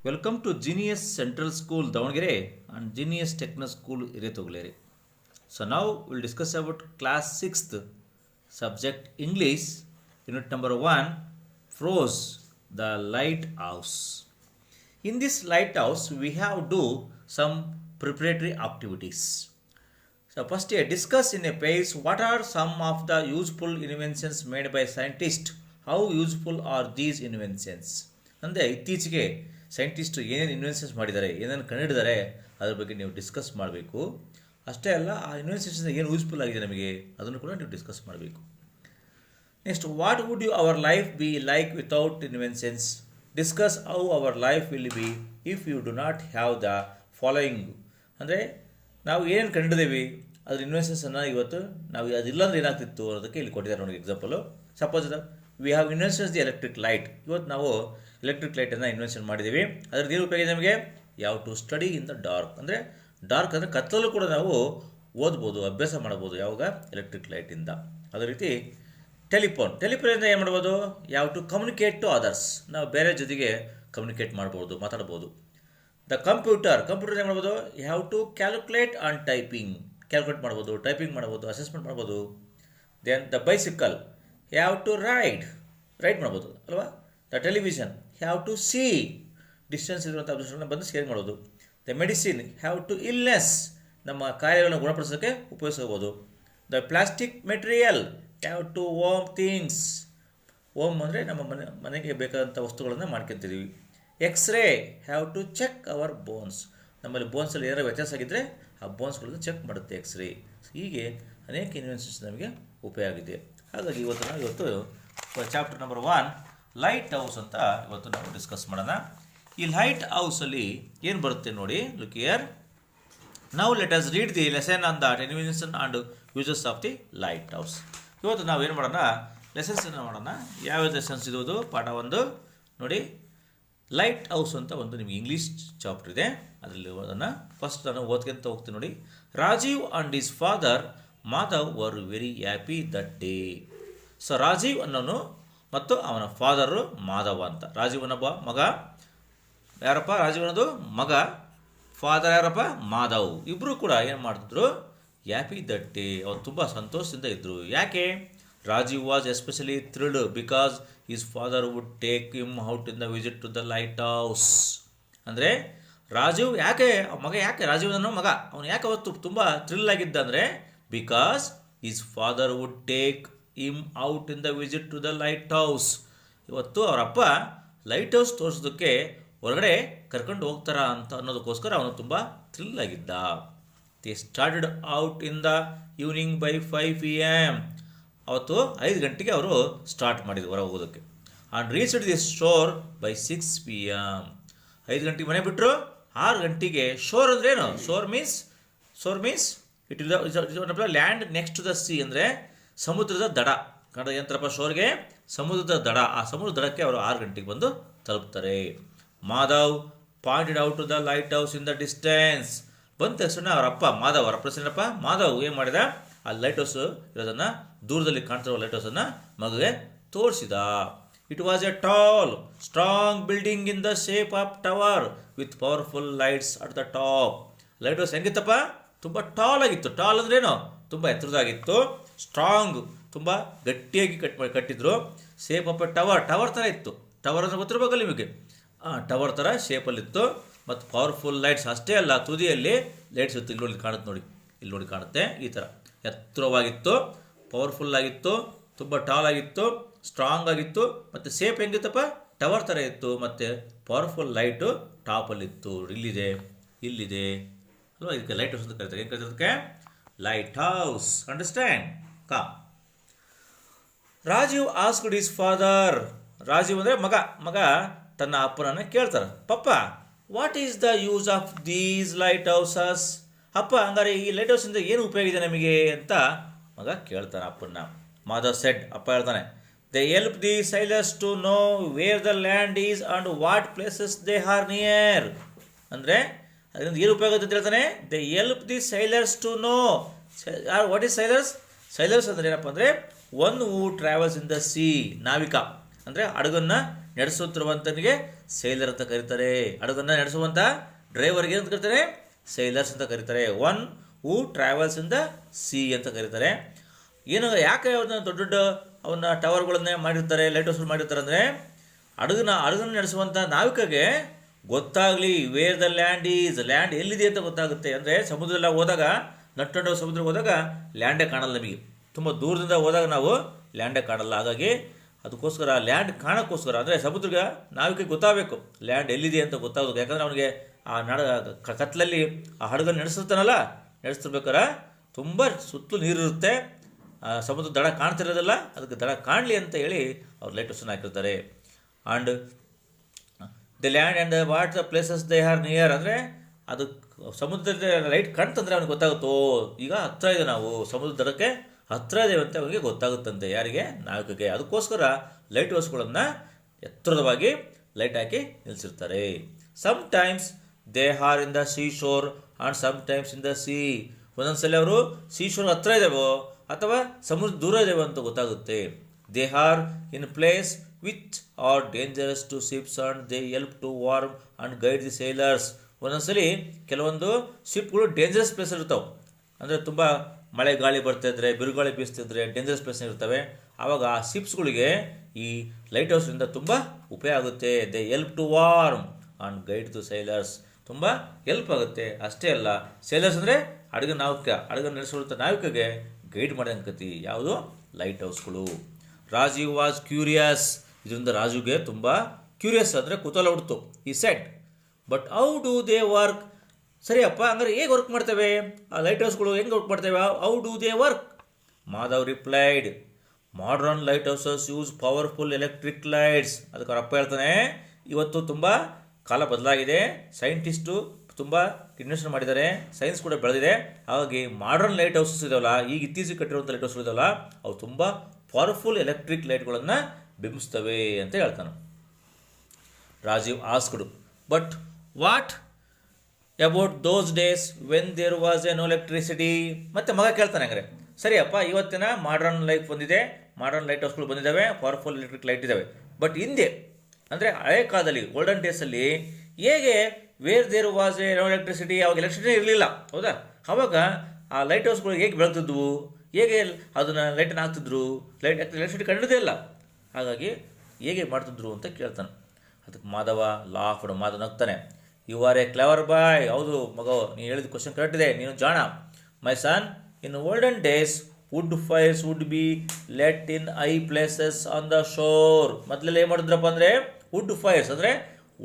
Welcome to genius central school Davangere and Genius Techno School Iretogleri. So now we'll discuss about class 6th subject English, unit number 1, Prose, the lighthouse. In this lighthouse we have do some preparatory activities. So first discuss in a page what are some of the useful inventions made by scientists. How useful are these inventions? ಅಂದರೆ ಇತ್ತೀಚೆಗೆ scientist ಏನೇನು inventions ಮಾಡಿದ್ದಾರೆ, ಏನೇನು ಕಂಡುಹಿಡಿದಾರೆ ಅದ್ರ ಬಗ್ಗೆ ನೀವು discuss ಮಾಡಬೇಕು. ಅಷ್ಟೇ ಅಲ್ಲ, ಆ ಇನ್ವೆನ್ಷನ್ಸ್ ಏನು ಯೂಸ್ಫುಲ್ ಆಗಿದೆ ನಮಗೆ ಅದನ್ನು ಕೂಡ ನೀವು ಡಿಸ್ಕಸ್ ಮಾಡಬೇಕು. Next, what would you our life be like without inventions? Discuss how our life will be if you do not have the following. ಅಂದರೆ ನಾವು ಏನೇನು ಕಂಡಿದ್ದೀವಿ ಅದ್ರ ಇನ್ವೆನ್ಷನ್ಸನ್ನು ಇವತ್ತು ನಾವು ಅದಿಲ್ಲಾಂದ್ರೆ ಏನಾಗ್ತಿತ್ತು ಅನ್ನೋದಕ್ಕೆ ಇಲ್ಲಿ ಕೊಟ್ಟಿದ್ದಾರೆ ನೋಡಿ example. Suppose we have inventions the electric light. ಇವತ್ತು ನಾವು ಎಲೆಕ್ಟ್ರಿಕ್ ಲೈಟನ್ನು ಇನ್ವೆನ್ಷನ್ ಮಾಡಿದ್ದೀವಿ. ಅದ್ರದ್ದು ಏನು ಉಪಯೋಗ ನಮಗೆ? ಯಾವ to study in the dark. ಅಂದರೆ ಡಾರ್ಕ್ ಅಂದರೆ ಕತ್ತಲೂ ಕೂಡ ನಾವು ಓದ್ಬೋದು, ಅಭ್ಯಾಸ ಮಾಡ್ಬೋದು. ಯಾವಾಗ? ಎಲೆಕ್ಟ್ರಿಕ್ ಲೈಟಿಂದ. ಅದೇ ರೀತಿ ಟೆಲಿಫೋನಿಂದ ಏನು ಮಾಡ್ಬೋದು? ಯಾವ ಟು ಕಮ್ಯುನಿಕೇಟ್ ಟು ಅದರ್ಸ್. ನಾವು ಬೇರೆ ಜೊತೆಗೆ ಕಮ್ಯುನಿಕೇಟ್ ಮಾಡ್ಬೋದು, ಮಾತಾಡ್ಬೋದು. ದ ಕಂಪ್ಯೂಟರ್ ಏನು ಮಾಡ್ಬೋದು? Have to calculate on typing. Calculate ಮಾಡ್ಬೋದು, ಟೈಪಿಂಗ್ ಮಾಡ್ಬೋದು, ಅಸೆಸ್ಮೆಂಟ್ ಮಾಡ್ಬೋದು. Then the bicycle have to ride ಮಾಡ್ಬೋದು ಅಲ್ವಾ. The television have to see, distance ಇರುವಂಥ ಅಬ್ಸರ್ವೇಷನ್ ಬಂದು ಶೇರ್ ಮಾಡೋದು. The medicine have to illness, ನಮ್ಮ ಕಾಯಿಲೆಗಳನ್ನು ಗುಣಪಡಿಸೋಕ್ಕೆ ಉಪಯೋಗಿಸ್ಕೋಬೋದು. The plastic material have to home things. Home ಅಂದರೆ ನಮ್ಮ ಮನೆಗೆ ಬೇಕಾದಂಥ ವಸ್ತುಗಳನ್ನು ಮಾಡ್ಕೊತೀವಿ. X-ray have to check our bones. ನಮ್ಮಲ್ಲಿ ಬೋನ್ಸಲ್ಲಿ ಏನಾರು ವ್ಯತ್ಯಾಸ ಆಗಿದ್ದರೆ ಆ ಬೋನ್ಸ್ಗಳನ್ನು ಚೆಕ್ ಮಾಡುತ್ತೆ ಎಕ್ಸ್ರೇ. ಹೀಗೆ ಅನೇಕ ಇನ್ವೆನ್ಷನ್ಸ್ ನಮಗೆ ಉಪಯೋಗ ಆಗಿದೆ. ಹಾಗಾಗಿ ಇವತ್ತು ಚಾಪ್ಟರ್ ನಂಬರ್ 1 ಲೈಟ್ ಹೌಸ್ ಅಂತ ಇವತ್ತು ನಾವು ಡಿಸ್ಕಸ್ ಮಾಡೋಣ. ಈ ಲೈಟ್ ಹೌಸಲ್ಲಿ ಏನು ಬರುತ್ತೆ ನೋಡಿ, look here. Now let us read the lesson on the invention and uses of the light house. ಇವತ್ತು ನಾವು ಏನು ಮಾಡೋಣ, ಲೆಸನ್ಸನ್ನು ಮಾಡೋಣ. ಯಾವ್ಯಾವ ಲೆಸನ್ಸ್ ಇರೋದು? ಪಾಠ 1 ನೋಡಿ, ಲೈಟ್ ಹೌಸ್ ಅಂತ ಒಂದು ನಿಮಗೆ ಇಂಗ್ಲೀಷ್ ಚಾಪ್ಟರ್ ಇದೆ. ಅದರಲ್ಲಿ ಅದನ್ನು ಫಸ್ಟ್ ನಾನು ಓದ್ಕೊಂತ ಹೋಗ್ತೀನಿ ನೋಡಿ. Rajeev and his father Madhav were very happy that day. So Rajeev ಅನ್ನೋನು ಮತ್ತು ಅವನ ಫಾದರು ಮಾಧವ ಅಂತ. ರಾಜೀವನ ಮಗ ಯಾರಪ್ಪ? ರಾಜೀವ್ ಅನ್ನೋದು ಮಗ. ಫಾದರ್ ಯಾರಪ್ಪ? ಮಾಧವ್. ಇಬ್ಬರು ಕೂಡ ಏನು ಮಾಡ್ತಿದ್ರು? Happy that day. ಅವ್ರು ತುಂಬ ಸಂತೋಷದಿಂದ ಇದ್ದರು. ಯಾಕೆ? Rajeev was especially thrilled because his father would take him out in the visit to the lighthouse. ಅಂದರೆ ರಾಜೀವ್ ರಾಜೀವ್ ಅನ್ನೋ ಮಗ ಅವನು ಯಾಕೆ ಅವತ್ತು ತುಂಬ ಥ್ರಿಲ್ ಆಗಿದ್ದ ಅಂದರೆ because his father would take him out in the visit to the lighthouse. ಇವತ್ತು ಅವರಪ್ಪ ಲೈಟ್ ಹೌಸ್ ತೋರಿಸೋದಕ್ಕೆ ಹೊರಗಡೆ ಕರ್ಕೊಂಡು ಹೋಗ್ತಾರ ಅಂತ ಅನ್ನೋದಕ್ಕೋಸ್ಕರ ಅವನು ತುಂಬ ಥ್ರಿಲ್ ಆಗಿದ್ದ. They started out in the evening by 5 PM. ಅವತ್ತು 5 ಗಂಟೆಗೆ ಅವರು ಸ್ಟಾರ್ಟ್ ಮಾಡಿದ್ರು ಹೊರ ಹೋಗೋದಕ್ಕೆ. And reached the sure by 6 PM. 5 ಗಂಟೆಗೆ ಮನೆ ಬಿಟ್ಟರು, 6 ಗಂಟೆಗೆ ಶೋರ್ ಅಂದ್ರೆ ಏನು? Shore means it is land next to the sea. ಅಂದರೆ ಸಮುದ್ರದ ದಡ. ಕನ್ನಡ ಯಂತ್ರಪ್ಪ ಶೋರ್ಗೆ ಸಮುದ್ರದ ದಡ. ಆ ಸಮುದ್ರದ ದಡಕ್ಕೆ ಅವರು 6 ಗಂಟೆಗೆ ಬಂದು ತಲುಪ್ತಾರೆ. Madhav pointed out to the lighthouse in the distance. ಬಂದ ತಕ್ಷಣ ಅವರಪ್ಪ ಮಾಧವ್, ಅವರ ಪ್ರಶ್ನೆಯಪ್ಪ ಮಾಧವ್ ಏನು ಮಾಡಿದ? ಆ ಲೈಟ್ ಹೌಸ್ ಇರೋದನ್ನು, ದೂರದಲ್ಲಿ ಕಾಣ್ತಿರೋ ಲೈಟ್ ಹೌಸನ್ನು ಮಗುಗೆ ತೋರಿಸಿದ. It was a tall strong building in the shape of tower with powerful lights at the top. Lighthouse ಹೆಂಗಿತ್ತಪ್ಪ? ತುಂಬ ಟಾಲ್ ಆಗಿತ್ತು. ಟಾಲ್ ಅಂದ್ರೇನು? ತುಂಬ ಎತ್ತರದಾಗಿತ್ತು. ಸ್ಟ್ರಾಂಗ್, ತುಂಬ ಗಟ್ಟಿಯಾಗಿ ಕಟ್ಟಿದ್ರು. ಶೇಪ್ ಆಫ್ ಎ ಟವರ್ ಥರ ಇತ್ತು. ಟವರ್ ಅಂದರೆ ಗೊತ್ತಿರಬೇಕಲ್ಲ ನಿಮಗೆ. ಟವರ್ ಥರ ಶೇಪಲ್ಲಿತ್ತು. ಮತ್ತು ಪವರ್ಫುಲ್ ಲೈಟ್ಸ್. ಅಷ್ಟೇ ಅಲ್ಲ, ತುದಿಯಲ್ಲಿ ಲೈಟ್ಸ್ ಇತ್ತು. ಇಲ್ಲಿ ಕಾಣುತ್ತೆ ನೋಡಿ, ಇಲ್ಲಿ ನೋಡಿ ಕಾಣುತ್ತೆ. ಈ ಥರ ಎತ್ತರವಾಗಿತ್ತು, ಪವರ್ಫುಲ್ ಆಗಿತ್ತು, ತುಂಬ ಟಾಲ್ ಆಗಿತ್ತು, ಸ್ಟ್ರಾಂಗ್ ಆಗಿತ್ತು. ಮತ್ತು ಶೇಪ್ ಹೆಂಗಿತ್ತಪ್ಪ? ಟವರ್ ಥರ ಇತ್ತು. ಮತ್ತು ಪವರ್ಫುಲ್ ಲೈಟು ಟಾಪಲ್ಲಿತ್ತು. ಇಲ್ಲಿದೆ ಅಲ್ವಾ. ಇದಕ್ಕೆ ಲೈಟ್ ಹೌಸ್ ಅಂತ ಕರೀತಾರೆ. ಏನು ಕರೀತಾರೆ? Lighthouse. Understand? Rajeev asked his father. Rajeev ಅಂದರೆ ಮಗ ತನ್ನ ಅಪ್ಪನನ್ನು ಕೇಳ್ತಾರೆ, papa what is the use of these lighthouses? ಅಪ್ಪ ಹಂಗಾರೆ ಈ ಲೈಟ್ ಹೌಸಿಂದ ಏನು ಉಪಯೋಗ ಇದೆ ನಮಗೆ ಅಂತ ಮಗ ಕೇಳ್ತಾನೆ ಅಪ್ಪನ್ನ. ಮಾಧವ್ ಸೆಡ್, ಅಪ್ಪ ಹೇಳ್ತಾನೆ, they help the sailors to know where the land is and what places they are near. ಅಂದರೆ ಅದರಿಂದ ಏನು ಉಪಯೋಗ ಅಂತ ಹೇಳ್ತಾನೆ? They help the sailors to know. What is sailors ಅಂದರೆ ಏನಪ್ಪ ಅಂದರೆ one who travels in the sea. ನಾವಿಕ ಅಂದರೆ ಹಡಗನ್ನು ನಡೆಸುತ್ತಿರುವಂತನಿಗೆ ಸೇಲರ್ ಅಂತ ಕರೀತಾರೆ. ಹಡಗನ್ನ ನಡೆಸುವಂತ ಡ್ರೈವರ್ಗೆ ಅಂತ ಕರೀತಾರೆ, ಸೇಲರ್ಸ್ ಅಂತ ಕರೀತಾರೆ. One who travels in the C ಅಂತ ಕರೀತಾರೆ. ಏನು ಯಾಕೆ ಅವನ್ನ ದೊಡ್ಡ ದೊಡ್ಡ ಅವನ್ನ ಟವರ್ಗಳನ್ನೇ ಮಾಡಿರ್ತಾರೆ, ಲೈಟ್ ಹೌಸ್ ಮಾಡಿರ್ತಾರೆ ಅಂದರೆ ಹಡಗನ್ನ ನಡೆಸುವಂಥ ನಾವಿಕಗೆ ಗೊತ್ತಾಗಲಿ where the land is, land ಎಲ್ಲಿದೆ ಅಂತ ಗೊತ್ತಾಗುತ್ತೆ. ಅಂದರೆ ಸಮುದ್ರ ಎಲ್ಲ ಹೋದಾಗ, ನಟ್ಟಂಡ ಸಮುದ್ರಕ್ಕೆ ಹೋದಾಗ ಲ್ಯಾಂಡೇ ಕಾಣಲ್ಲ ನಮಗೆ. ತುಂಬ ದೂರದಿಂದ ಹೋದಾಗ ನಾವು ಲ್ಯಾಂಡೇ ಕಾಣಲ್ಲ. ಹಾಗಾಗಿ ಅದಕ್ಕೋಸ್ಕರ ಲ್ಯಾಂಡ್ ಕಾಣೋಕ್ಕೋಸ್ಕರ ಅಂದರೆ ಸಮುದ್ರಕ್ಕೆ ನಾವಿಕೆ ಗೊತ್ತಾಗಬೇಕು ಲ್ಯಾಂಡ್ ಎಲ್ಲಿದೆ ಅಂತ ಗೊತ್ತಾಗಬೇಕು. ಯಾಕಂದರೆ ಅವನಿಗೆ ಆ ಕತ್ಲಲ್ಲಿ ಆ ಹಡಗನ್ನು ನಡೆಸ್ತಾನಲ್ಲ, ನಡೆಸ್ತಿರ್ಬೇಕಾರೆ ತುಂಬ ಸುತ್ತಲೂ ನೀರಿರುತ್ತೆ, ಸಮುದ್ರ ದಡ ಕಾಣ್ತಿರೋದಲ್ಲ, ಅದಕ್ಕೆ ದಡ ಕಾಣಲಿ ಅಂತ ಹೇಳಿ ಅವ್ರು ಲೈಟ್ ಹೌಸನ್ನು ಹಾಕಿರ್ತಾರೆ. And the land and what the places they are near, ಅಂದರೆ ಅದು ಸಮುದ್ರದ ಲೈಟ್ ಕಾಣ್ತಂದ್ರೆ ಅವ್ನಿಗೆ ಗೊತ್ತಾಗುತ್ತೋ ಈಗ ಹತ್ತಿರ ಇದೆ, ನಾವು ಸಮುದ್ರ ದಡಕ್ಕೆ ಹತ್ತಿರ ಇದ್ದೇವೆ ಅಂತ ಅವನಿಗೆ ಗೊತ್ತಾಗುತ್ತಂತೆ. ಯಾರಿಗೆ? ನಾವಿಕಗೆ. ಅದಕ್ಕೋಸ್ಕರ ಲೈಟ್ ಹೌಸ್ಗಳನ್ನು ಎತ್ತರವಾಗಿ ಲೈಟ್ ಹಾಕಿ ನಿಲ್ಲಿಸಿರ್ತಾರೆ. Sometimes they are in the seashore and sometimes in the sea. ಒಂದೊಂದ್ಸಲ ಅವರು ಸೀ ಶೋರ್ ಹತ್ತಿರ ಇದ್ದಾವೋ ಅಥವಾ ಸಮುದ್ರ ದೂರ ಇದ್ದಾವೆ ಅಂತ ಗೊತ್ತಾಗುತ್ತೆ. They are in place which are dangerous to ships and they help to warm and guide the sailors. ಒಂದೊಂದ್ಸಲಿ ಕೆಲವೊಂದು ಶಿಪ್ಗಳು ಡೇಂಜರಸ್ ಪ್ಲೇಸ್ ಇರ್ತಾವೆ, ಅಂದರೆ ತುಂಬ ಮಳೆ ಗಾಳಿ ಬರ್ತಾಯಿದ್ರೆ, ಬಿರುಗಾಳಿ ಬೀಸ್ತಿದ್ರೆ ಡೇಂಜರಸ್ ಪ್ಲೇಸ್ ಇರ್ತವೆ. ಆವಾಗ ಆ ಶಿಪ್ಸ್ಗಳಿಗೆ ಈ ಲೈಟ್ ಹೌಸ್ನಿಂದ ತುಂಬ ಉಪಯೋಗ ಆಗುತ್ತೆ. They help to warm and guide to sailors, ತುಂಬ ಹೆಲ್ಪ್ ಆಗುತ್ತೆ. ಅಷ್ಟೇ ಅಲ್ಲ, ಸೇಲರ್ಸ್ ಅಂದರೆ ಹಡಗನ ನಡೆಸುವಂಥ ನಾವಿಕಗೆ ಗೈಡ್ ಮಾಡೋಂಕತಿ ಯಾವುದು? ಲೈಟ್ ಹೌಸ್ಗಳು. ರಾಜೀವ್ ವಾಸ್ ಕ್ಯೂರಿಯಸ್, ಇದರಿಂದ ರಾಜುಗೆ ತುಂಬ ಕ್ಯೂರಿಯಸ್ ಅಂದರೆ ಕುತೂಹಲ ಹುಡ್ತು. ಈ set but how do they work. ಸರಿಯಪ್ಪ, ಹಂಗಾರೆ ಹೇಗೆ ವರ್ಕ್ ಮಾಡ್ತೇವೆ ಆ ಲೈಟ್ ಹೌಸ್ಗಳು, ಹೆಂಗೆ ವರ್ಕ್ ಮಾಡ್ತೇವೆ, how do they work? Madhav replied, modern light houses use powerful electric lights. ಅದಕ್ಕೆ ಅವ್ರ ಅಪ್ಪ ಹೇಳ್ತಾನೆ, ಇವತ್ತು ತುಂಬ ಕಾಲ ಬದಲಾಗಿದೆ, ಸೈಂಟಿಸ್ಟು ತುಂಬ ಇನ್ವೆನ್ಷನ್ ಮಾಡಿದ್ದಾರೆ, ಸೈನ್ಸ್ ಕೂಡ ಬೆಳೆದಿದೆ, ಹಾಗಾಗಿ ಮಾಡರ್ನ್ ಲೈಟ್ ಹೌಸಸ್ ಇದಾವಲ್ಲ, ಈಗ ಇತ್ತೀಚೆಗೆ ಕಟ್ಟಿರುವಂಥ ಲೈಟ್ ಹೌಸ್ಗಳು ಇದಾವಲ್ಲ, ಅವು ತುಂಬ ಪವರ್ಫುಲ್ ಎಲೆಕ್ಟ್ರಿಕ್ ಲೈಟ್ಗಳನ್ನು ಬಿಂಬಿಸ್ತವೆ ಅಂತ ಹೇಳ್ತಾನೆ. Rajiv asked, but what about those days when there was an electricity. ಮತ್ತೆ ಮಗ ಕೇಳ್ತಾನೆ, ಹಂಗಾರೆ ಸರಿಯಪ್ಪ, ಇವತ್ತಿನ ಮಾಡರ್ನ್ ಲೈಫ್ ಬಂದಿದೆ, ಮಾಡರ್ನ್ ಲೈಟ್ ಹೌಸ್ಗಳು ಬಂದಿದ್ದಾವೆ, ಪವರ್ಫುಲ್ ಎಲೆಕ್ಟ್ರಿಕ್ ಲೈಟ್ ಇದ್ದಾವೆ, ಬಟ್ ಹಿಂದೆ ಅಂದರೆ ಹಳೆ ಕಾಲದಲ್ಲಿ ಗೋಲ್ಡನ್ ಡೇಸಲ್ಲಿ ಹೇಗೆ where there was a electricity, ಅವಾಗ ಎಲೆಕ್ಟ್ರಿಸಿಟಿ ಇರಲಿಲ್ಲ, ಹೌದಾ? ಅವಾಗ ಆ ಲೈಟ್ ಹೌಸ್ಗಳು ಹೇಗೆ ಬೆಳೆತಿದ್ವು, ಹೇಗೆ ಅದನ್ನು ಲೈಟನ್ನು ಹಾಕ್ತಿದ್ರು, ಎಲೆಕ್ಟ್ರಿಸಿಟಿ ಕಂಡಿದ್ದೇ ಇಲ್ಲ, ಹಾಗಾಗಿ ಹೇಗೆ ಮಾಡ್ತಿದ್ರು ಅಂತ ಕೇಳ್ತಾನೆ. ಅದಕ್ಕೆ ಮಾಧವ ಮಾಧವ ನಗ್ತಾನೆ, you are a clever boy. ಹೌದು ಮಗ, ನೀನು ಹೇಳಿದ ಕ್ವಶನ್ ಕರೆಕ್ಟ್ ಇದೆ, ನೀನು ಜಾಣ. My son, in olden days wood fires would be lit in high places on the shore. ಮೊದಲೆಲ್ಲ ಏನು ಮಾಡಿದ್ರಪ್ಪ ಅಂದರೆ ವುಡ್ ಫೈರ್ಸ್ ಅಂದರೆ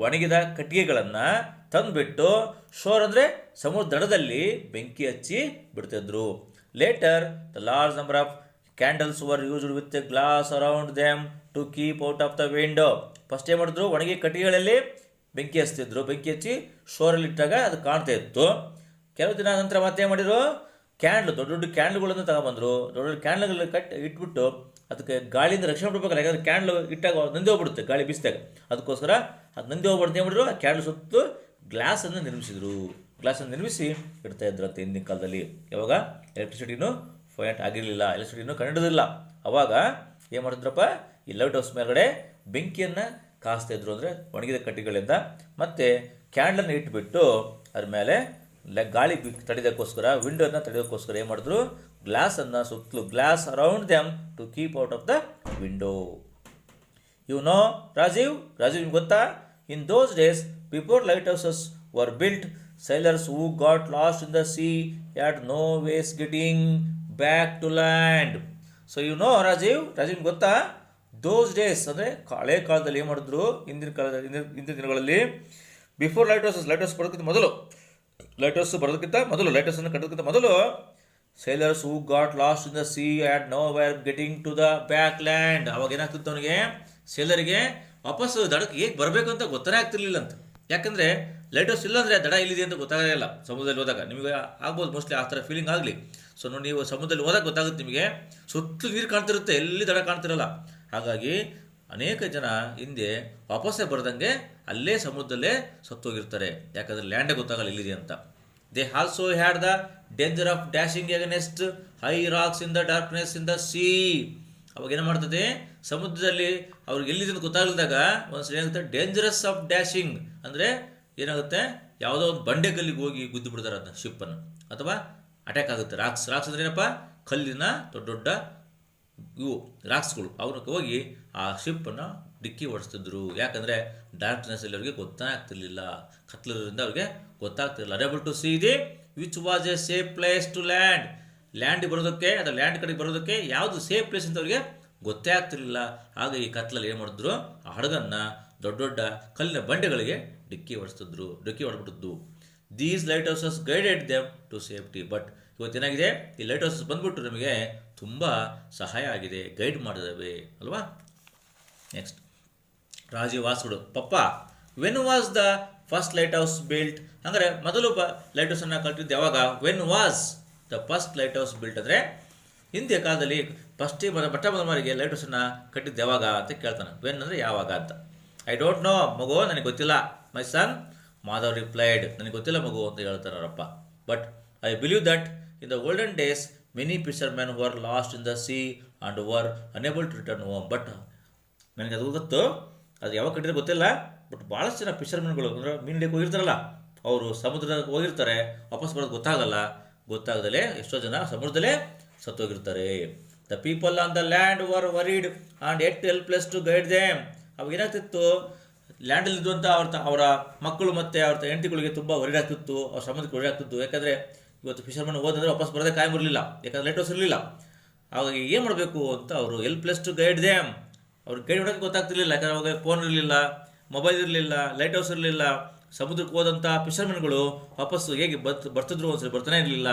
ಒಣಗಿದ ಕಟ್ಟಿಗೆಗಳನ್ನು ತಂದುಬಿಟ್ಟು ಶೋರ್ ಅಂದರೆ ಸಮುದ್ರ ದಡದಲ್ಲಿ ಬೆಂಕಿ ಹಚ್ಚಿ ಬಿಡ್ತಿದ್ರು. Later the large number of candles were used with a glass around them to keep out of the window. First ಏನು ಮಾಡಿದ್ರು, ಒಣಗಿ ಕಟ್ಟಿಗೆಗಳಲ್ಲಿ ಬೆಂಕಿ ಹಚ್ತಿದ್ರು, ಬೆಂಕಿ ಹಚ್ಚಿ ಶೋರಲ್ಲಿ ಇಟ್ಟಾಗ ಅದು ಕಾಣ್ತಾ ಇತ್ತು. ಕೆಲವು ದಿನ ನಂತರ ಮತ್ತೆ ಮಾಡಿದ್ರು, ಕ್ಯಾಂಡ್ಲು, ದೊಡ್ಡ ದೊಡ್ಡ ಕ್ಯಾಂಡ್ಲ್ಗಳನ್ನು ತಗೊಂಬಂದರು, ದೊಡ್ಡ ದೊಡ್ಡ ಕ್ಯಾಂಡ್ಲ್ಗಳು ಇಟ್ಬಿಟ್ಟು ಅದಕ್ಕೆ ಗಾಳಿಯಿಂದ ರಕ್ಷಣೆ ಕೊಡ್ಬೇಕಲ್ಲ, ಯಾಕಂದರೆ ಕ್ಯಾಂಡ್ಲು ಇಟ್ಟಾಗ ನಂದಿ ಹೋಗ್ಬಿಡುತ್ತೆ ಗಾಳಿ ಬೀಸಿದಾಗ, ಅದಕ್ಕೋಸ್ಕರ ಅದು ನಂದಿ ಹೋಗ್ಬಿಡುತ್ತೆ ಏನು ಮಾಡಿದ್ರು, ಆ ಕ್ಯಾಂಡ್ಲ್ ಸುತ್ತು ಗ್ಲಾಸನ್ನು ನಿರ್ಮಿಸಿದರು. ಗ್ಲಾಸನ್ನು ನಿರ್ಮಿಸಿ ಇಡ್ತಾ ಇದ್ರು ಅಂತ ಹಿಂದಿನ ಕಾಲದಲ್ಲಿ. ಯಾವಾಗ ಎಲೆಕ್ಟ್ರಿಸಿಟಿನೂ ಫೈಟ್ ಆಗಿರಲಿಲ್ಲ, ಎಲೆಕ್ಟ್ರಿಸಿಟಿನೂ ಕಂಡಿಡಿದಿಲ್ಲ, ಅವಾಗ ಏನು ಮಾಡಿದ್ರಪ್ಪ, ಈ ಲೈಟ್ ಹೌಸ್ ಮೇಲ್ಗಡೆ ಬೆಂಕಿಯನ್ನು ಕಾಸ್ತಾ ಇದ್ರು, ಅಂದರೆ ಒಣಗಿದ ಕಟ್ಟಿಗೆಗಳಿಂದ. ಮತ್ತು ಕ್ಯಾಂಡಲನ್ನು ಇಟ್ಬಿಟ್ಟು ಅದ್ರ ಮೇಲೆ ಗಾಳಿ ತಡೆಯೋಕ್ಕೋಸ್ಕರ, ವಿಂಡೋನ ತಡೆಯೋಕ್ಕೋಸ್ಕರ ಏನು ಮಾಡಿದ್ರು, ಗ್ಲಾಸನ್ನು ಸುತ್ತಲೂ, glass around them to keep out of the window. You know Rajeev, ನಿಮ್ಗೆ ಗೊತ್ತಾ, in those days before lighthouses were built, sailors who got lost in the sea had no ways getting back to land. So you know Rajiv ಗೊತ್ತಾ, those days ಅಂದರೆ ಹಳೆ ಕಾಲದಲ್ಲಿ ಏನು ಮಾಡಿದ್ರು, ಹಿಂದಿನ ದಿನಗಳಲ್ಲಿ ಬಿಫೋರ್ ಲೈಟ್ ಹೌಸ್ ಬರೋದಕ್ಕಿಂತ ಮೊದಲು, ಲೈಟ್ ಹೌಸನ್ನು ಕಟ್ಟೋದಕ್ಕಿಂತ ಮೊದಲು, sailors who got lost in the sea and nowhere getting to the back land. ಅವಾಗ ಏನಾಗ್ತಿತ್ತು ಅವನಿಗೆ, ಸೇಲರಿಗೆ ವಾಪಸ್ ದಡಕ್ಕೆ ಹೇಗೆ ಬರಬೇಕು ಅಂತ ಗೊತ್ತನೇ ಆಗ್ತಿರ್ಲಿಲ್ಲ ಅಂತ. ಯಾಕಂದರೆ ಲೈಟ್ ಹೌಸ್ ಇಲ್ಲ ಅಂದರೆ ದಡ ಇಲ್ಲಿದೆ ಅಂತ ಗೊತ್ತಾಗಲ್ಲ. ಸಮುದ್ರದಲ್ಲಿ ಹೋದಾಗ ನಿಮಗೆ ಆಗ್ಬೋದು, ಮೋಸ್ಟ್ಲಿ ಆ ಥರ ಫೀಲಿಂಗ್ ಆಗಲಿ. ಸೊ ನೋಡಿ, ನೀವು ಸಮುದ್ರದಲ್ಲಿ ಹೋದಾಗ ಗೊತ್ತಾಗುತ್ತೆ ನಿಮಗೆ, ಸುತ್ತಲೂ ನೀರು ಕಾಣ್ತಿರುತ್ತೆ, ಎಲ್ಲಿ ದಡ ಕಾಣ್ತಿರಲ್ಲ. ಹಾಗಾಗಿ ಅನೇಕ ಜನ ಹಿಂದೆ ವಾಪಸ್ಸೇ ಬರದಂಗೆ ಅಲ್ಲೇ ಸಮುದ್ರದಲ್ಲೇ ಸತ್ತೋಗಿರ್ತಾರೆ, ಯಾಕಂದರೆ ಲ್ಯಾಂಡೇ ಗೊತ್ತಾಗಲ್ಲ ಇಲ್ಲಿದೆ ಅಂತ. They also had the danger of dashing against high rocks in the darkness in the sea. ಅವಾಗ ಏನು ಮಾಡ್ತದೆ, ಸಮುದ್ರದಲ್ಲಿ ಅವ್ರಿಗೆ ಎಲ್ಲಿದೆ ಅಂತ ಗೊತ್ತಾಗಲಿದಾಗ ಒಂದ್ಸಲ ಏನಾಗುತ್ತೆ, ಡೇಂಜರಸ್ ಆಫ್ ಡ್ಯಾಶಿಂಗ್ ಅಂದರೆ ಏನಾಗುತ್ತೆ, ಯಾವುದೋ ಒಂದು ಬಂಡೆಗಲ್ಲಿಗೆ ಹೋಗಿ ಗುದ್ದು ಬಿಡ್ತಾರೆ ಅದನ್ನ ಶಿಪ್ಪನ್ನು, ಅಥವಾ ಅಟ್ಯಾಕ್ ಆಗುತ್ತೆ. ರಾಕ್ಸ್ ಅಂದ್ರೆ ಏನಪ್ಪ, ಕಲ್ಲಿನ ದೊಡ್ಡ ದೊಡ್ಡ ಇವು ರಾಕ್ಸ್ಗಳು, ಅವಕ್ಕೆ ಹೋಗಿ ಆ ಶಿಪ್ಪನ್ನು ಡಿಕ್ಕಿ ಹೊಡಿಸ್ತಿದ್ರು. ಯಾಕಂದರೆ ಡಾರ್ಕ್ನೆಸ್ಸಲ್ಲಿ ಅವ್ರಿಗೆ ಗೊತ್ತಾಗ್ತಿರ್ಲಿಲ್ಲ, ಕತ್ಲರಿಂದ ಅವ್ರಿಗೆ ಗೊತ್ತಾಗ್ತಿರಲಿಲ್ಲ. Unable to see the which was a safe place to land ಬರೋದಕ್ಕೆ, ಅದು ಲ್ಯಾಂಡ್ ಕಡೆಗೆ ಬರೋದಕ್ಕೆ ಯಾವುದು ಸೇಫ್ ಪ್ಲೇಸ್ ಅಂತ ಅವ್ರಿಗೆ ಗೊತ್ತೇ ಆಗ್ತಿರ್ಲಿಲ್ಲ. ಆಗ ಈ ಕತ್ಲಲ್ಲಿ ಏನು ಮಾಡಿದ್ರು, ಆ ಹಡಗನ್ನು ದೊಡ್ಡ ದೊಡ್ಡ ಕಲ್ಲಿನ ಬಂಡೆಗಳಿಗೆ ಡಿಕ್ಕಿ ಹೊಡೆದ್ಬಿಟ್ಟಿದ್ದು. These lighthouses guided them to safety. But ಇವತ್ತೇನಾಗಿದೆ, ಈ ಲೈಟ್ ಹೌಸಸ್ ಬಂದ್ಬಿಟ್ಟು ನಮಗೆ ತುಂಬ ಸಹಾಯ ಆಗಿದೆ, ಗೈಡ್ ಮಾಡಿದ್ದಾವೆ ಅಲ್ವಾ. ನೆಕ್ಸ್ಟ್ ರಾಜೀವ್ ವಾಸ್ಗಳು, papa when was the first lighthouse built? ಅಂದರೆ ಮೊದಲು ಲೈಟ್ ಹೌಸನ್ನು ಕಟ್ಟಿದ್ದು ಯಾವಾಗ? When was the first lighthouse built ಅಂದರೆ ಹಿಂದಿನ ಕಾಲದಲ್ಲಿ ಮೊಟ್ಟ ಮೊದಲ ಬಾರಿಗೆ ಲೈಟ್ ಹೌಸನ್ನು ಕಟ್ಟಿದ್ದು ಯಾವಾಗ ಅಂತ ಕೇಳ್ತಾನೆ. ವೆನ್ ಅಂದರೆ ಯಾವಾಗ ಅಂತ. ಐ ಡೋಂಟ್ ನೋ ಮಗು, ನನಗೆ ಗೊತ್ತಿಲ್ಲ. ಮೈ ಸನ್ ಮಾಧವ್ ರಿಪ್ಲೈಡ್, ನನಗೆ ಗೊತ್ತಿಲ್ಲ ಮಗು ಅಂತ ಹೇಳ್ತಾರೆ ಅವರಪ್ಪ. But I believe that in the olden days many fishermen were lost in the sea and were unable to return home. But ನನಗೆ ಅದು ಗೊತ್ತು, ಅದು ಯಾವಾಗ ಕಟ್ಟಿದ್ರೆ ಗೊತ್ತಿಲ್ಲ. ಬಟ್ ಭಾಳಷ್ಟು ಜನ ಫಿಷರ್ಮೆನ್ಗಳು ಅಂದರೆ ಮೀನು ಹಿಡಿಯಕ್ಕೆ ಹೋಗಿರ್ತಾರಲ್ಲ, ಅವರು ಸಮುದ್ರಕ್ಕೆ ಹೋಗಿರ್ತಾರೆ, ವಾಪಸ್ ಬರೋದು ಗೊತ್ತಾಗದಲೇ ಎಷ್ಟೋ ಜನ ಸಮುದ್ರದಲ್ಲೇ ಸತ್ತೋಗಿರ್ತಾರೆ. The people on the land were worried and at helpless to guide them. ಅವಾಗ ಏನಾಗ್ತಿತ್ತು, ಲ್ಯಾಂಡಲ್ಲಿ ಇದ್ದಂಥ ಅವರ ಮಕ್ಕಳು ಮತ್ತು ಅವ್ರ ಹೆಂಡತಿಗಳಿಗೆ ತುಂಬ ವರಿಡ್ ಆಗ್ತಿತ್ತು, ಅವ್ರ ಸಮುದ್ರಕ್ಕೆ ವರಿಡ್ ಆಗ್ತಿತ್ತು. ಯಾಕಂದರೆ ಇವತ್ತು ಫಿಷರ್ಮನ್ ಹೋದಂದರೆ ವಾಪಸ್ ಬರೋದೇ ಕಾಯಂ ಇರಲಿಲ್ಲ, ಯಾಕಂದರೆ ಲೈಟ್ ಹೌಸ್ ಇರಲಿಲ್ಲ. ಹಾಗಾಗಿ ಏನು ಮಾಡಬೇಕು ಅಂತ ಅವರು ಹೆಲ್ಪ್ಲೆಸ್ ಟು ಗೈಡ್ ದೇಮ್, ಅವ್ರಿಗೆ ಗೈಡ್ ಮಾಡೋಕ್ಕೆ ಗೊತ್ತಾಗ್ತಿರ್ಲಿಲ್ಲ. ಯಾಕಂದರೆ ಅವಾಗ ಫೋನ್ ಇರಲಿಲ್ಲ, ಮೊಬೈಲ್ ಇರಲಿಲ್ಲ, ಲೈಟ್ ಹೌಸ್ ಇರಲಿಲ್ಲ. ಸಮುದ್ರಕ್ಕೆ ಹೋದಂಥ ಫಿಷರ್ಮೆನ್ಗಳು ವಾಪಸ್ಸು ಹೇಗೆ ಬರ್ತಿದ್ರು, ಒಂದ್ಸರಿ ಬರ್ತಾನೆ ಇರಲಿಲ್ಲ.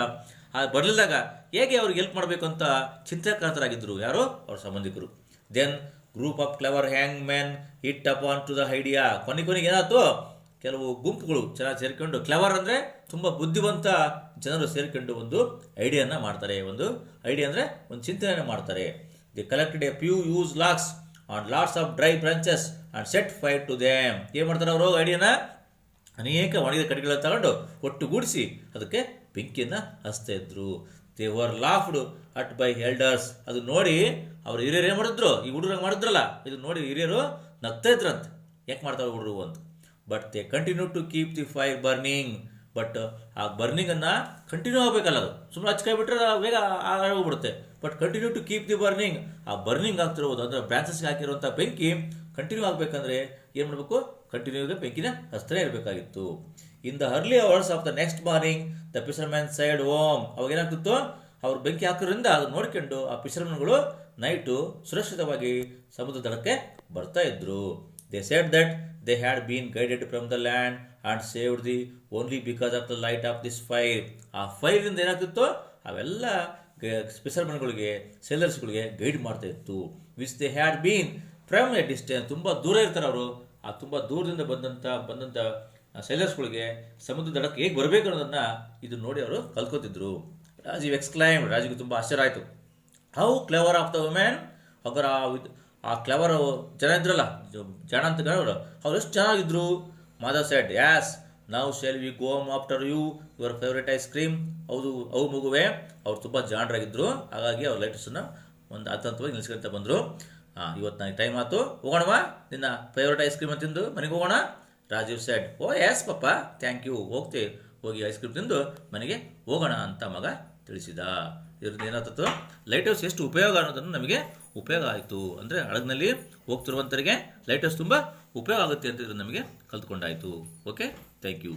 ಬರಲಿದ್ದಾಗ ಹೇಗೆ ಅವ್ರಿಗೆ ಹೆಲ್ಪ್ ಮಾಡಬೇಕು ಅಂತ ಚಿಂತಾಕ್ರಾಂತರಾಗಿದ್ದರು. ಯಾರು? ಅವ್ರ ಸಂಬಂಧಿಕರು. Then group of clever hang man hit up on to the idea. ಕೊನೆಗೆ ಏನಾಯ್ತು, ಕೆಲವು ಗುಂಪುಗಳು ಚೆನ್ನಾಗಿ ಸೇರಿಕೊಂಡು, ಕ್ಲೆವರ್ ಅಂದರೆ ತುಂಬ ಬುದ್ಧಿವಂತ ಜನರು ಸೇರಿಕೊಂಡು ಒಂದು ಐಡಿಯಾನ ಮಾಡ್ತಾರೆ. ಒಂದು ಐಡಿಯಾ ಅಂದರೆ ಒಂದು ಚಿಂತನೆಯನ್ನು ಮಾಡ್ತಾರೆ. They collected a few use locks on lots of dry branches and set fire to them. ಏನು ಮಾಡ್ತಾರೆ ಅವರು? ಐಡಿಯಾನ ಅನೇಕ ಒಣಗಿದ ಕಡೆಗಳನ್ನು ತಗೊಂಡು ಒಟ್ಟುಗೂಡಿಸಿ ಅದಕ್ಕೆ ಬೆಂಕಿಯನ್ನು ಹಚ್ತಾ ಇದ್ರು. They were laughed at by elders. ಅದು ನೋಡಿ ಅವ್ರು ಹಿರಿಯರು ಏನು ಮಾಡಿದ್ರು, ಈ ಹುಡುಗರು ಮಾಡಿದ್ರಲ್ಲ, ಇದು ನೋಡಿ ಹಿರಿಯರು ನಗ್ತಾ ಇದ್ರಂತೆ, ಯಾಕೆ ಮಾಡ್ತಾರೆ ಹುಡುಗರು ಅಂತ. But they continue to keep the fire burning. But ಆ ಬರ್ನಿಂಗನ್ನು ಕಂಟಿನ್ಯೂ ಆಗಬೇಕಲ್ಲ, ಅದು ಸುಮ್ಮನೆ ಹಚ್ಕಾಯ್ಬಿಟ್ರೆ ಬೇಗ ಆಗೋಗ್ಬಿಡುತ್ತೆ. But continue to keep the burning, ಆ ಬರ್ನಿಂಗ್ ಆಗ್ತಿರೋದು ಅಂದರೆ ಬ್ರಾಂಚಸ್ಗೆ ಹಾಕಿರುವಂಥ ಬೆಂಕಿ ಕಂಟಿನ್ಯೂ ಆಗಬೇಕಂದ್ರೆ ಏನು ಮಾಡಬೇಕು? ಕಂಟಿನ್ಯೂಗೆ ಬೆಂಕಿನ ಹಚ್ತಾನೆ ಇರಬೇಕಾಗಿತ್ತು. In the early hours of the next morning the fisherman side home. ಅವಾಗ ಏನಾಗ್ತಿತ್ತು, ಅವ್ರು ಬೆಂಕಿ ಹಾಕೋದ್ರಿಂದ ಅದು ನೋಡ್ಕೊಂಡು ಆ ಫಿಷರ್ಮನ್ಗಳು ನೈಟು ಸುರಕ್ಷಿತವಾಗಿ ಸಮುದ್ರ ದಡಕ್ಕೆ ಬರ್ತಾ ಇದ್ರು. They said that they had been guided from the land and saved the only because of the light off this fire. ಆ ಫೈರಿಂದ ಏನಾಗ್ತಿತ್ತು, ಅವೆಲ್ಲ ಫಿಷರ್ಮನ್ಗಳಿಗೆ, ಸೇಲರ್ಸ್ಗಳಿಗೆ ಗೈಡ್ ಮಾಡ್ತಾ ಇತ್ತು. Which they had been from A distance. ತುಂಬ ದೂರ ಇರ್ತಾರೆ ಅವರು. ಆ ತುಂಬ ದೂರದಿಂದ ಬಂದಂಥ ಸೇಲರ್ಸ್ಗಳಿಗೆ ಸಮುದ್ರ ದಡಕ್ಕೆ ಹೇಗೆ ಬರಬೇಕು ಅನ್ನೋದನ್ನು ಇದು ನೋಡಿ ಅವರು ಕಲ್ತ್ಕೊತಿದ್ರು. ರಾಜೀವ್ ಎಕ್ಸ್ಕ್ಲೈಮ್, ರಾಜೀವ್ಗೆ ತುಂಬ ಆಶ್ಚರ್ಯ ಆಯಿತು. How clever of the women. ಅವರ ಆ ಕ್ಲೆವರ್ ಜನ ಇದ್ರಲ್ಲ, ಜನ ಅಂತ ಅವ್ರು ಎಷ್ಟು ಚೆನ್ನಾಗಿದ್ರು. ಮಾಧವ್ ಸೆಡ್, ಯಾಸ್ ನಾವು shall we go after you your favourite ice cream. ಅವು ಮಗುವೆ ಅವ್ರು ತುಂಬ ಜಾಣರಾಗಿದ್ದರು. ಹಾಗಾಗಿ ಅವ್ರ ಲೈಟರ್ಸನ್ನು ಒಂದು ಹಂತವಾಗಿ ನಿಲ್ಸ್ಕೊಂತ ಬಂದರು. ಇವತ್ತು ನನಗೆ ಟೈಮ್ ಆಯ್ತು, ಹೋಗೋಣವಾ ನಿನ್ನ ಫೇವ್ರೇಟ್ ಐಸ್ ಕ್ರೀಮ್ ತಿಂದು ಮನೆಗೆ ಹೋಗೋಣ. ರಾಜೀವ್ ಸೆಡ್, ಓ ಎಸ್ ಪಪ್ಪ, ಥ್ಯಾಂಕ್ ಯು, ಹೋಗಿ ಐಸ್ ಕ್ರೀಮ್ ತಿಂದು ಮನೆಗೆ ಹೋಗೋಣ ಅಂತ ಮಗ ತಿಳಿಸಿದ. ಇದರಿಂದ ಏನಾಗ್ತಿತ್ತು, ಲೈಟ್ ಹೌಸ್ ಎಷ್ಟು ಉಪಯೋಗ ಅನ್ನೋದನ್ನು ನಮಗೆ ಉಪಯೋಗ ಆಯಿತು. ಅಂದರೆ ಹಡಗಿನಲ್ಲಿ ಹೋಗ್ತಿರುವಂಥವರಿಗೆ ಲೈಟ್ ಹೌಸ್ ತುಂಬ ಉಪಯೋಗ ಆಗುತ್ತೆ ಅಂತ ಇದ್ರ ನಮಗೆ ಕಲ್ತ್ಕೊಂಡಾಯಿತು. Okay, thank you.